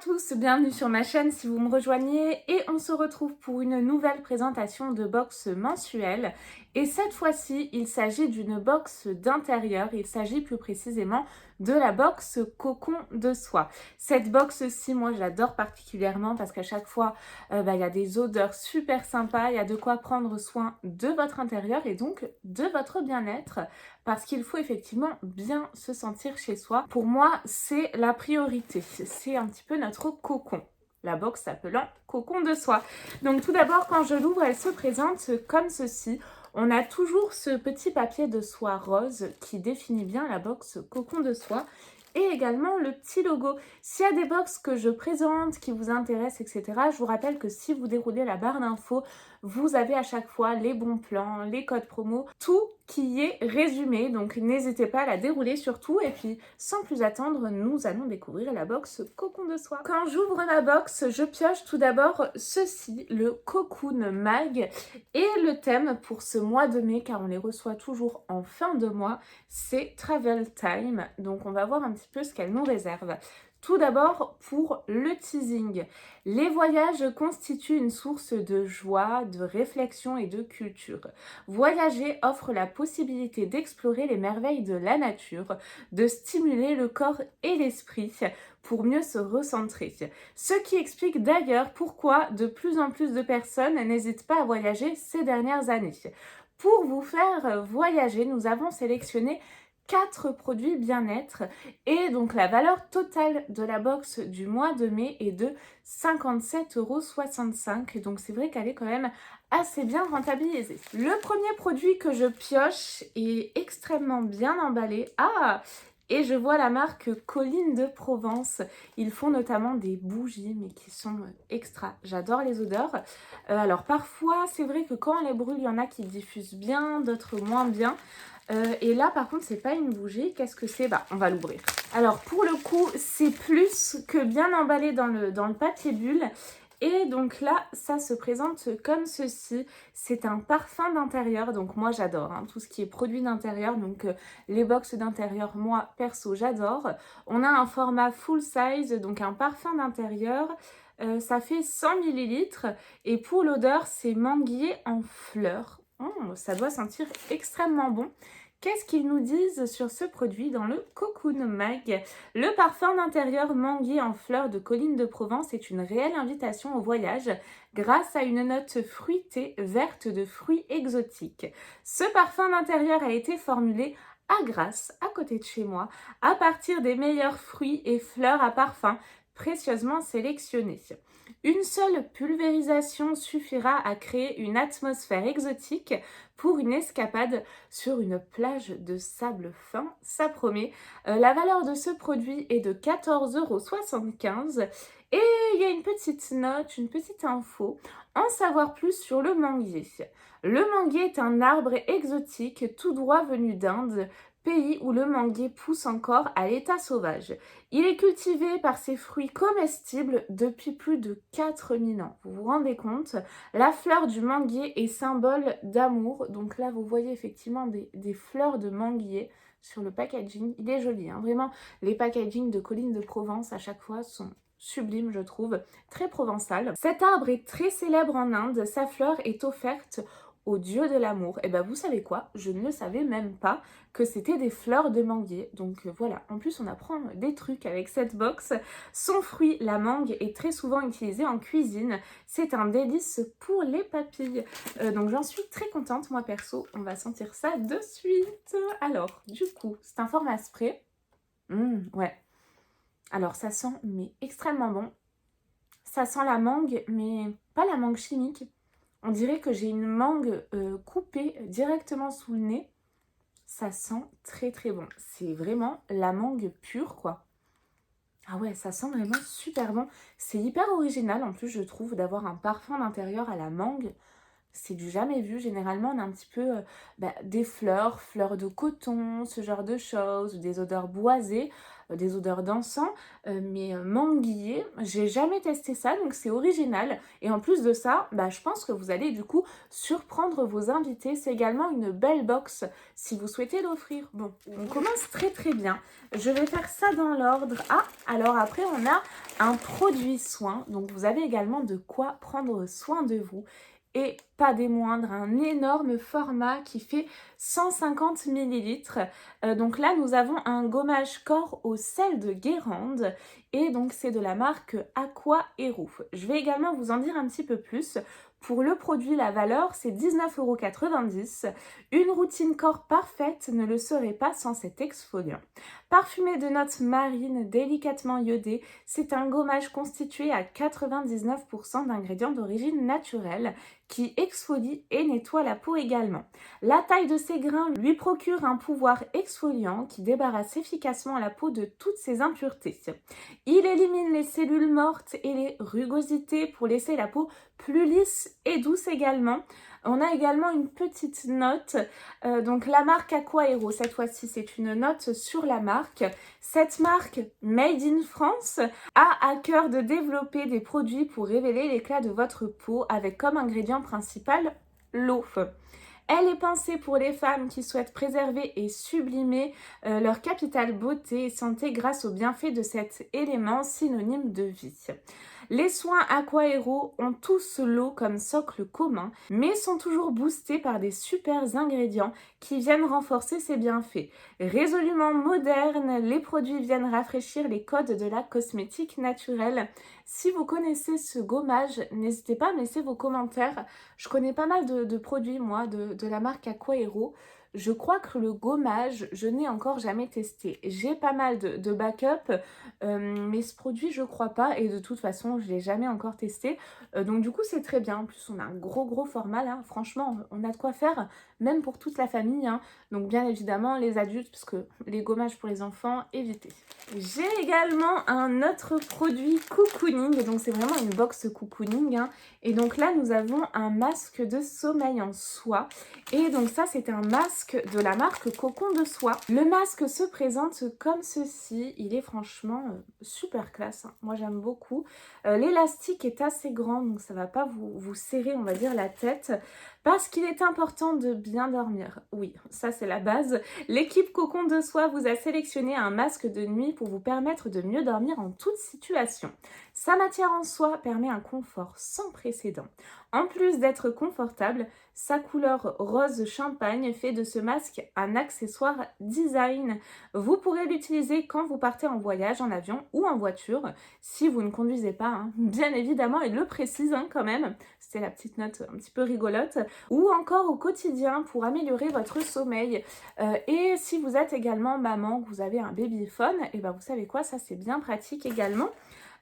tous, bienvenue sur ma chaîne si vous me rejoignez et on se retrouve pour une nouvelle présentation de box mensuelle et cette fois-ci il s'agit d'une box d'intérieur, il s'agit plus précisément de la box cocon de soie. Cette box-ci moi j'adore particulièrement parce qu'à chaque fois il y a des odeurs super sympas, il y a de quoi prendre soin de votre intérieur et donc de votre bien-être parce qu'il faut effectivement bien se sentir chez soi. Pour moi c'est la priorité, c'est un petit peu notre cocon. La box s'appelant cocon de soie. Donc tout d'abord, quand je l'ouvre, elle se présente comme ceci. On a toujours ce petit papier de soie rose qui définit bien la box cocon de soie. Et également le petit logo. S'il y a des box que je présente, qui vous intéressent, etc., je vous rappelle que si vous déroulez la barre d'infos, vous avez à chaque fois les bons plans, les codes promo, tout qui y est résumé. Donc n'hésitez pas à la dérouler surtout. Et puis sans plus attendre, nous allons découvrir la box cocon de soie. Quand j'ouvre ma box, je pioche tout d'abord ceci, le Cocoon Mag. Et le thème pour ce mois de mai, car on les reçoit toujours en fin de mois, c'est Travel Time. Donc on va voir un petit peu ce qu'elle nous réserve. Tout d'abord, pour le teasing. Les voyages constituent une source de joie, de réflexion et de culture. Voyager offre la possibilité d'explorer les merveilles de la nature, de stimuler le corps et l'esprit pour mieux se recentrer. Ce qui explique d'ailleurs pourquoi de plus en plus de personnes n'hésitent pas à voyager ces dernières années. Pour vous faire voyager, nous avons sélectionné 4 produits bien-être et donc la valeur totale de la box du mois de mai est de 57,65 €. Donc c'est vrai qu'elle est quand même assez bien rentabilisée. Le premier produit que je pioche est extrêmement bien emballé. Et je vois la marque Colline de Provence. Ils font notamment des bougies, mais qui sont extra. J'adore les odeurs. Alors parfois, c'est vrai que quand on les brûle, il y en a qui diffusent bien, d'autres moins bien. Et là, par contre, c'est pas une bougie. Qu'est-ce que c'est? On va l'ouvrir. Alors, pour le coup, c'est plus que bien emballé dans le papier bulle. Et donc là, ça se présente comme ceci. C'est un parfum d'intérieur. Donc moi, j'adore tout ce qui est produit d'intérieur. Donc les box d'intérieur, moi, perso, j'adore. On a un format full size, donc un parfum d'intérieur. Ça fait 100 ml. Et pour l'odeur, c'est manguier en fleurs. Ça doit sentir extrêmement bon. Qu'est-ce qu'ils nous disent sur ce produit dans le Cocoon Mag? Le parfum d'intérieur manguier en fleurs de Colline de Provence est une réelle invitation au voyage grâce à une note fruitée verte de fruits exotiques. Ce parfum d'intérieur a été formulé à Grasse, à côté de chez moi, à partir des meilleurs fruits et fleurs à parfum précieusement sélectionnés. Une seule pulvérisation suffira à créer une atmosphère exotique pour une escapade sur une plage de sable fin, ça promet. La valeur de ce produit est de 14,75 € et il y a une petite note, une petite info. En savoir plus sur le manguier. Le manguier est un arbre exotique tout droit venu d'Inde, pays où le manguier pousse encore à l'état sauvage. Il est cultivé par ses fruits comestibles depuis plus de 4000 ans. Vous vous rendez compte? La fleur du manguier est symbole d'amour. Donc là, vous voyez effectivement des fleurs de manguier sur le packaging. Il est joli, vraiment. Les packagings de Colline de Provence à chaque fois sont sublimes, je trouve. Très provençal. Cet arbre est très célèbre en Inde. Sa fleur est offerte au dieu de l'amour. Et vous savez quoi? Je ne le savais même pas que c'était des fleurs de manguier. Donc voilà, en plus on apprend des trucs avec cette box. Son fruit, la mangue, est très souvent utilisé en cuisine. C'est un délice pour les papilles. Donc j'en suis très contente, moi perso. On va sentir ça de suite. Alors, du coup, c'est un format spray. Ouais. Alors ça sent mais extrêmement bon. Ça sent la mangue, mais pas la mangue chimique. On dirait que j'ai une mangue coupée directement sous le nez. Ça sent très très bon. C'est vraiment la mangue pure, quoi. Ah ouais, ça sent vraiment super bon. C'est hyper original en plus, je trouve, d'avoir un parfum d'intérieur à la mangue. C'est du jamais vu. Généralement, on a un petit peu des fleurs, fleurs de coton, ce genre de choses, ou des odeurs boisées. des odeurs d'encens, mais manguier. J'ai jamais testé ça, donc c'est original. Et en plus de ça, je pense que vous allez du coup surprendre vos invités. C'est également une belle box si vous souhaitez l'offrir. Bon, on commence très très bien. Je vais faire ça dans l'ordre. Ah, alors après on a un produit soin. Donc vous avez également de quoi prendre soin de vous. Et pas des moindres, un énorme format qui fait 150 millilitres. Donc là, nous avons un gommage corps au sel de Guérande. Et donc, c'est de la marque Aqua Hero. Je vais également vous en dire un petit peu plus. Pour le produit, la valeur, c'est 19,90 €. Une routine corps parfaite ne le serait pas sans cet exfoliant. Parfumé de notes marines, délicatement iodé, c'est un gommage constitué à 99% d'ingrédients d'origine naturelle qui exfolie et nettoie la peau également. La taille de ces grains lui procure un pouvoir exfoliant qui débarrasse efficacement la peau de toutes ses impuretés. Il élimine les cellules mortes et les rugosités pour laisser la peau plus lisse et douce également. On a également une petite note, donc la marque Aqua Hero, cette fois-ci c'est une note sur la marque. Cette marque Made in France a à cœur de développer des produits pour révéler l'éclat de votre peau avec comme ingrédient principal l'eau. Elle est pensée pour les femmes qui souhaitent préserver et sublimer leur capital beauté et santé grâce aux bienfaits de cet élément synonyme de vie. Les soins Aqua Hero ont tous l'eau comme socle commun, mais sont toujours boostés par des super ingrédients qui viennent renforcer ses bienfaits. Résolument modernes, les produits viennent rafraîchir les codes de la cosmétique naturelle. Si vous connaissez ce gommage, n'hésitez pas à me laisser vos commentaires. Je connais pas mal de produits, moi, de la marque Aqua Hero. Je crois que le gommage, je n'ai encore jamais testé. J'ai pas mal de backup, mais ce produit, je crois pas. Et de toute façon, je l'ai jamais encore testé. Donc du coup, c'est très bien. En plus, on a un gros format là. Franchement, on a de quoi faire, même pour toute la famille. Donc bien évidemment, les adultes, parce que les gommages pour les enfants, évitez. J'ai également un autre produit cocooning. Donc c'est vraiment une box cocooning. Et donc là, nous avons un masque de sommeil en soie. Et donc ça, c'est un masque de la marque Cocon de Soie. Le masque se présente comme ceci. Il est franchement super classe. Moi, j'aime beaucoup. L'élastique est assez grand, donc ça va pas vous serrer, on va dire, la tête. Parce qu'il est important de bien dormir. Oui, ça c'est la base. L'équipe Cocon de Soie vous a sélectionné un masque de nuit pour vous permettre de mieux dormir en toute situation. Sa matière en soie permet un confort sans précédent. En plus d'être confortable, sa couleur rose champagne fait de ce masque un accessoire design. Vous pourrez l'utiliser quand vous partez en voyage, en avion ou en voiture, si vous ne conduisez pas, bien évidemment, il le précise quand même. C'était la petite note un petit peu rigolote. Ou encore au quotidien pour améliorer votre sommeil. Et si vous êtes également maman, que vous avez un babyphone, et vous savez quoi, ça c'est bien pratique également.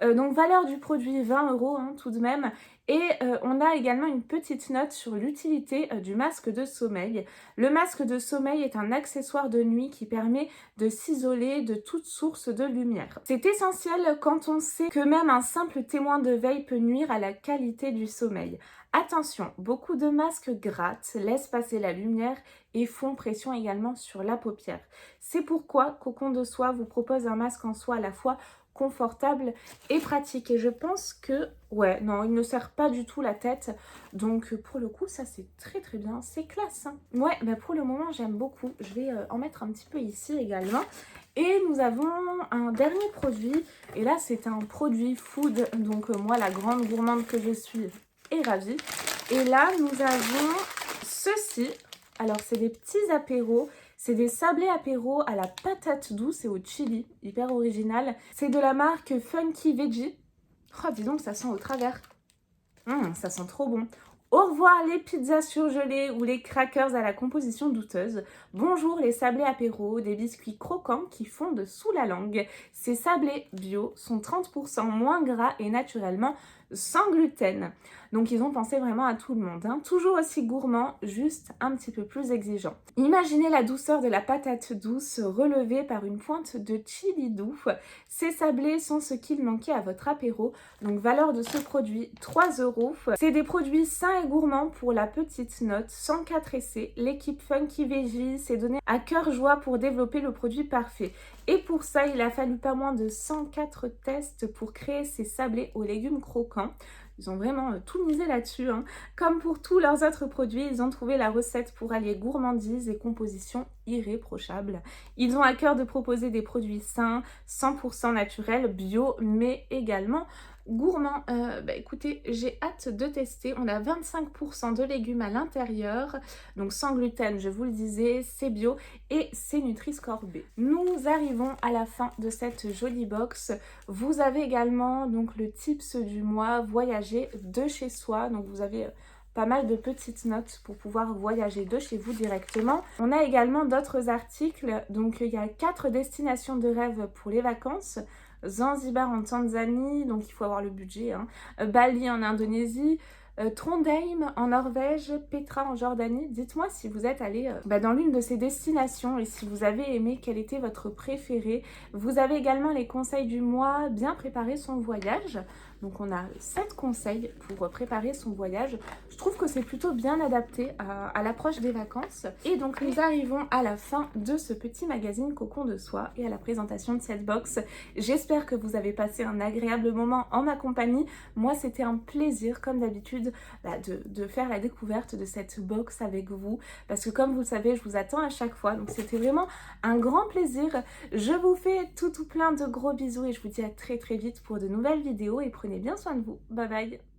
Donc valeur du produit 20 € tout de même. Et on a également une petite note sur l'utilité du masque de sommeil. Le masque de sommeil est un accessoire de nuit qui permet de s'isoler de toute source de lumière. C'est essentiel quand on sait que même un simple témoin de veille peut nuire à la qualité du sommeil. Attention, beaucoup de masques grattent, laissent passer la lumière et font pression également sur la paupière. C'est pourquoi Cocon de Soie vous propose un masque en soie à la fois confortable et pratique. Et je pense que, non, il ne serre pas du tout la tête. Donc pour le coup, ça c'est très bien. C'est classe. Ouais, pour le moment, j'aime beaucoup. Je vais en mettre un petit peu ici également. Et nous avons un dernier produit. Et là, c'est un produit food. Donc moi, la grande gourmande que je suis, est ravie. Et là, nous avons ceci. Alors, c'est des petits apéros. C'est des sablés apéros à la patate douce et au chili. Hyper original. C'est de la marque Funky Veggie. Oh, dis donc, ça sent au travers. Ça sent trop bon. Au revoir les pizzas surgelées ou les crackers à la composition douteuse. Bonjour les sablés apéros, des biscuits croquants qui fondent sous la langue. Ces sablés bio sont 30% moins gras et naturellement sans gluten. Donc ils ont pensé vraiment à tout le monde. Toujours aussi gourmand, juste un petit peu plus exigeant. Imaginez la douceur de la patate douce relevée par une pointe de chili doux. Ces sablés sont ce qu'il manquait à votre apéro. Donc valeur de ce produit, 3 €. C'est des produits sains et gourmands pour la petite note, 104 essais. L'équipe Funky Veggie s'est donnée à cœur joie pour développer le produit parfait. Et pour ça, il a fallu pas moins de 104 tests pour créer ces sablés aux légumes croquants. Ils ont vraiment tout misé là-dessus, hein. Comme pour tous leurs autres produits, ils ont trouvé la recette pour allier gourmandise et composition irréprochable. Ils ont à cœur de proposer des produits sains, 100% naturels, bio, mais également gourmands. Écoutez, j'ai hâte de tester. On a 25% de légumes à l'intérieur, donc sans gluten, je vous le disais, c'est bio et c'est Nutri-Score B. Nous arrivons à la fin de cette jolie box. Vous avez également donc le tips du mois, voyager de chez soi. Donc vous avez pas mal de petites notes pour pouvoir voyager de chez vous directement. On a également d'autres articles. Donc il y a 4 destinations de rêve pour les vacances. Zanzibar en Tanzanie, donc il faut avoir le budget, hein. Bali en Indonésie, Trondheim en Norvège, Petra en Jordanie. Dites-moi si vous êtes allé dans l'une de ces destinations et si vous avez aimé, quel était votre préféré. Vous avez également les conseils du mois, bien préparer son voyage. Donc on a 7 conseils pour préparer son voyage. Je trouve que c'est plutôt bien adapté à l'approche des vacances. Et donc nous arrivons à la fin de ce petit magazine Cocon de Soie et à la présentation de cette box. J'espère que vous avez passé un agréable moment en ma compagnie. Moi c'était un plaisir comme d'habitude de faire la découverte de cette box avec vous. Parce que comme vous le savez, je vous attends à chaque fois. Donc c'était vraiment un grand plaisir. Je vous fais tout plein de gros bisous et je vous dis à très vite pour de nouvelles vidéos et prenez bien soin de vous. Bye bye.